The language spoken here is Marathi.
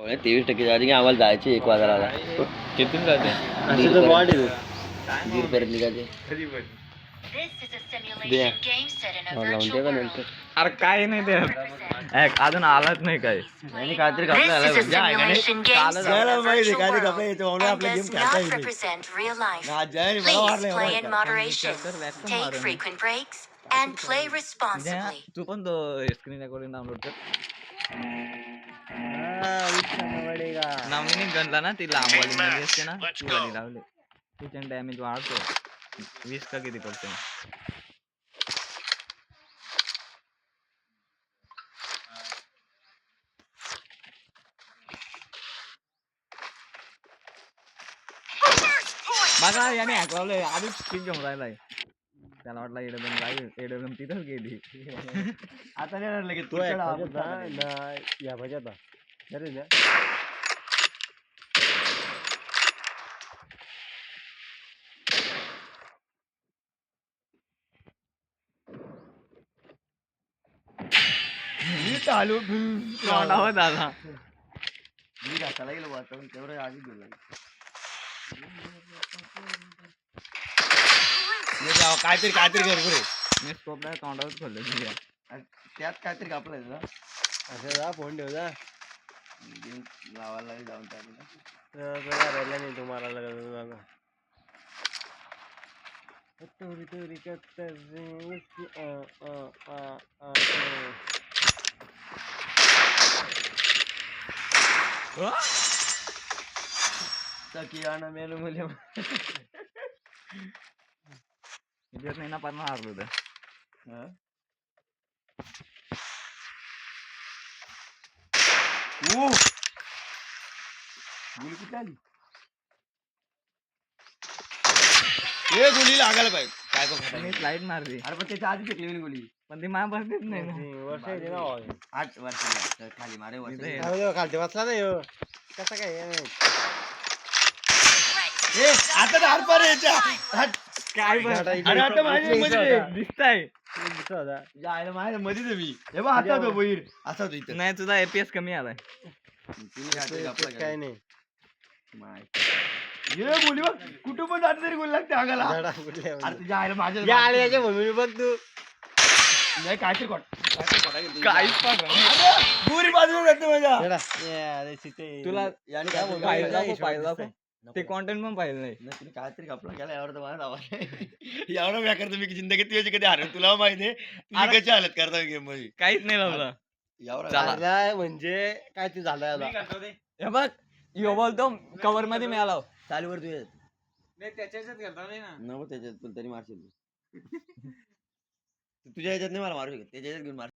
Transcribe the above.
23% झाली की आम्हाला जायचे 1 वाजायला. किती जाते असे तर वाढ आहे. 1:30 पर्यंत निघायचे. लावून द्या का नंतर. अरे काय नाही ते अजून आलाच नाही काय नाही काहीतरी घातलं आलं म्हणजे आहे का नाही काल माहिती काय ते घातलं येतो म्हणून आपला गेम खेळता येईल ना जय मला वाटलं तू पण तो स्क्रीन रेकॉर्डिंग डाउनलोड कर नवनीने गणला ना ती लांबवाली मध्ये असते ना ती वाली लावली तिच्या डॅमेज वाढतो 20 का किती %. बघा याने हॅकवलंय आधीच स्क्रीन घेऊन राहिलाय त्याला वाटलं एडब्ल्यूएम तिथंच गेली आता नाही लगेच तो या भजत अरे ना मी चालू तोंडावर आला मी घासायला गेलो वाटतं तेवढं आधी गेलो काहीतरी काहीतरी कर पुढे मी स्कोप नाही तोंडावर खोललं त्यात काहीतरी कापलंय तुला असं जा फोन ठेव जा लावायला लागेल जाऊन टाकलं राहिला नाही तुम्हाला लागला तुरी किराणा मेनू मुले दिवस नाही ना पण हारलो होतं गोली कुठे आली ए गोली लागायला पाहिजे काय मी स्लाइड मारली अरे पण त्याच्या आधी फेकली गोली पण ती मा बसलीच नाही ना वर्ष 8 वर्षाला खाली मारे खालते वाचला नाही कसा काय आता दार पर काय दिसताय माझ्या मध्ये मी हे बघ आता तो बहीर असा होतो इथं नाही तुझा एपीएस कमी आलाय काय नाही ये गोली बघ कुठं पण जात तरी गोली लागते अंगाला अरे तुझ्या आईला माझ्या आल्याच्या भूमी बघ तू नाही काहीतरी काहीच पण पुरी बाजू जाते माझ्या तुला पाहिलं ते कॉन्टेंट पण पाहिलं नाही तुम्ही काहीतरी आपला गेला यावर तर मला नाव एवढं व्या करतो मी जिंदगी तुझी कधी हारेल तुला माहिती आहे तुझी कशी हालत करता गेम मध्ये काहीच नाही लावलं एवढा म्हणजे काय ते झालं हे बघ यो बोलतो कव्हर मध्ये मिळाला चालूवर तुझ्या त्याच्यात घेतला नाही ना नको त्याच्यात तरी मारशील तुझ्या ह्याच्यात नाही मला मारू शकत त्याच्या ह्याच्यात घेऊन मार